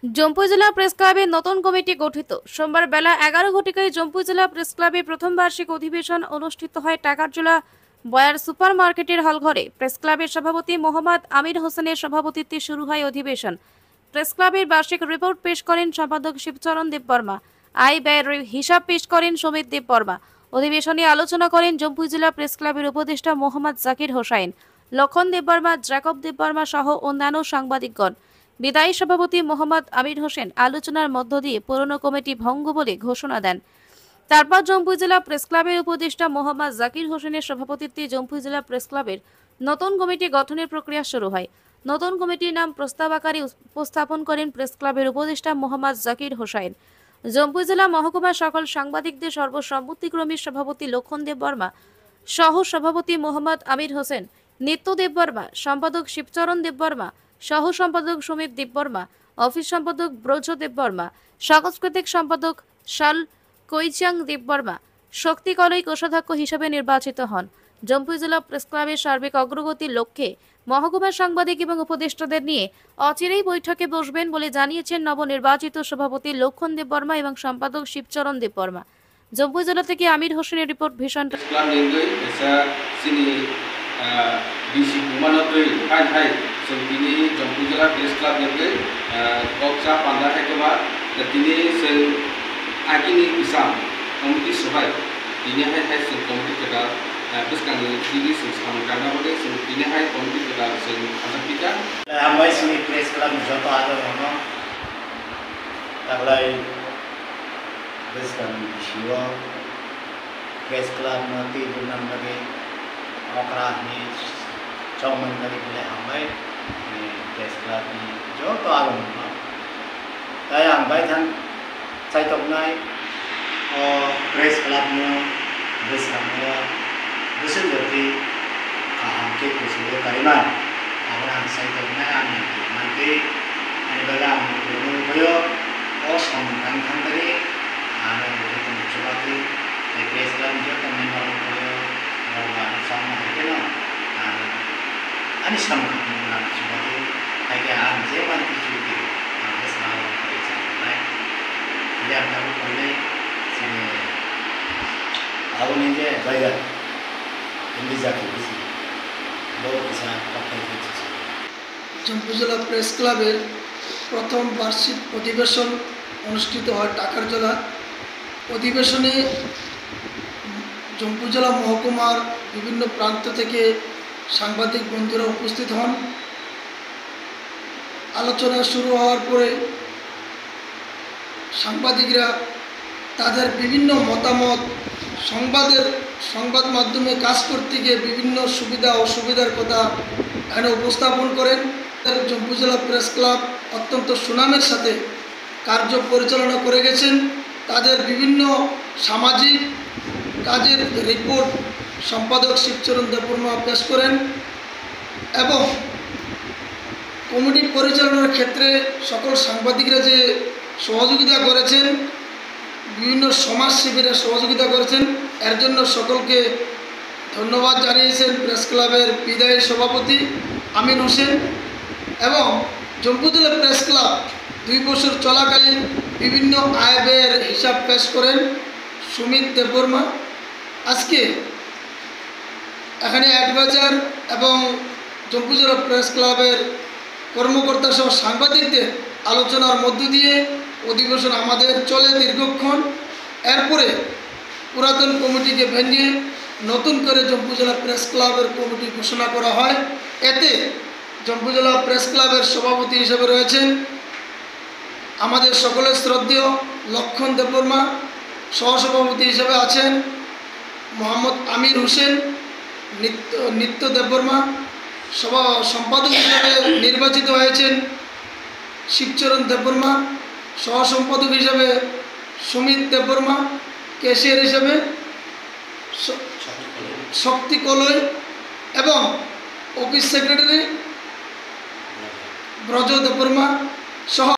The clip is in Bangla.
জম্পুই জেলা প্রেস ক্লাবের নতুন কমিটি গঠিত। সোমবার বেলা 11 ঘটিকায় জম্পুই জেলা প্রেস ক্লাবের প্রথম বার্ষিক অধিবেশন অনুষ্ঠিত হয় টাকারজোলা বয়ার সুপার মার্কেটের হলঘরে। প্রেস ক্লাবের সভাপতি মোহাম্মদ আমির হোসেনের সভাপতিত্বে শুরু হয় অধিবেশন। প্রেস ক্লাবের বার্ষিক রিপোর্ট পেশ করেন সম্পাদক শিবচরণ দেববর্মা। আয় ব্যয়ের হিসাব পেশ করেন সমিত দেববর্মা। অধিবেশনে আলোচনা করেন জম্পুই জেলা প্রেস ক্লাবের উপদেষ্টা মোহাম্মদ জাকির হোসাইন, লক্ষণ দেববর্মা, জ্যাকব দেববর্মা সহ অন্যান্য সাংবাদিকগণ। বিদায়ী সভাপতি মোহাম্মদ আমির হোসেন আলোচনার মধ্য দিয়ে পুরনো কমিটি ভঙ্গ বলে ঘোষণা দেন। তারপর জম্পুই জেলা প্রেস ক্লাবের উপদেষ্টা মোহাম্মদ জাকির হোসেনের সভাপতিত্বে জম্পুই জেলা প্রেস ক্লাবের নতুন কমিটি গঠনের প্রক্রিয়া শুরু হয়। নতুন কমিটির নাম প্রস্তাব আকারে উপস্থাপন করেন প্রেস ক্লাবের উপদেষ্টা মোহাম্মদ জাকির হোসাইন। জম্পুই জেলা মহকুমার সকল সাংবাদিকদের সর্বসম্মতিক্রমে সভাপতি লক্ষণ দেববর্মা, সহ সভাপতি মোহাম্মদ আমির হোসেন, নিত্য দেববর্মা, সম্পাদক শিবচরণ দেববর্মা, সহ সম্পাদক সমিত দেববর্মা, অফিস সম্পাদক ব্রজ দেববর্মা, সাংস্কৃতিক সম্পাদক শাল কৈচাং দেববর্মা শক্তি কলই কোষাধ্যক্ষ হিসেবে নির্বাচিত হন। জম্পুই জেলা প্রেস ক্লাবের সার্বিক অগ্রগতির লক্ষ্যে মহকুমার সাংবাদিক এবং উপদেষ্টাদের নিয়ে অচিরেই বৈঠকে বসবেন বলে জানিয়েছেন নবনির্বাচিত সভাপতি লক্ষণ দেববর্মা এবং সম্পাদক শিবচরণ দেববর্মা। জম্পুই জেলা থেকে আমির হোসেনের রিপোর্ট ভীষণ bisi kumanatui hai hai sentini jompu jela press club nege koksa panda hai kema tini sen agini pisam komiti sobai tini hai hai sen komiti keda biskan tini sen sama karna bode sen tini hai komiti keda sen asapika amai sini press club joto ada hono taglai biskan bisiwa press club nati dunam lagi okra ni Chowman dari boleh amai press club ni joto alam no tay ambai than sai tok nai press club no besama besul berarti hamke kusile kariman orang sai tok nai nanti ani dalam bunu boyo somkan kan dari ana betul coba ti press club jo temen orang boyo orang sama itu ani sama dengan sebagai kayak zaman itu ada selalu kerja baik dia tahu boleh sini aku ni je bayar ini jadi bisi loh bisa pakai itu Jampui জেলা প্রেস ক্লাবের প্রথম বার্ষিক অধিবেশন অনুষ্ঠিত হয় টাকারজোলা। অধিবেশনে জম্পুই জেলা মহকুমার বিভিন্ন প্রান্ত থেকে সাংবাদিক বন্ধুরা উপস্থিত হন। আলোচনা শুরু হওয়ার পরে সাংবাদিকরা তাদের বিভিন্ন মতামত সংবাদ মাধ্যমে কাজ করতে গিয়ে বিভিন্ন সুবিধা অসুবিধার কথা এখানে উপস্থাপন করেন। জম্পুই জেলা প্রেস ক্লাব অত্যন্ত সুনামের সাথে কার্য পরিচালনা করে গেছেন। তাদের বিভিন্ন সামাজিক কাজের রিপোর্ট সম্পাদক শিবচরণ দেববর্মা পেশ করেন এবং কমিটি পরিচালনার ক্ষেত্রে সকল সাংবাদিকরা যে সহযোগিতা করেছেন, বিভিন্ন সমাজসেবীরা সহযোগিতা করেছেন, এর জন্য সকলকে ধন্যবাদ জানিয়েছেন প্রেস ক্লাবের বিদায়ী সভাপতি আমির হোসেন। এবং জম্পুই জেলা প্রেস ক্লাব 2 বছর চলাকালীন বিভিন্ন আয় ব্যয়ের হিসাব পেশ করেন সমিত দেববর্মা। আজকে এখানে অ্যাডভাইজার এবং জম্পুই জেলা প্রেস ক্লাবের কর্মকর্তা সহ সাংবাদিকদের আলোচনার মধ্য দিয়ে অধিবেশন আমাদের চলে দীর্ঘক্ষণ। এরপরে পুরাতন কমিটিকে ভেঙে নতুন করে জম্পুই জেলা প্রেস ক্লাবের কমিটি ঘোষণা করা হয়। এতে জম্পুই জেলা প্রেস ক্লাবের সভাপতি হিসেবে রয়েছেন আমাদের সকলের শ্রদ্ধেয় লক্ষণ দেববর্মা, সহসভাপতি হিসেবে আছেন মোহাম্মদ আমির হোসেন, নিত্য দেববর্মা, সম্পাদক হিসাবে নির্বাচিত হয়েছেন শিবচরণ দেববর্মা, সহ সম্পাদক হিসাবে সমিত দেববর্মা, ক্যাশিয়ার হিসাবে শক্তি কলই এবং অফিস সেক্রেটারি ব্রজ দেববর্মা সহ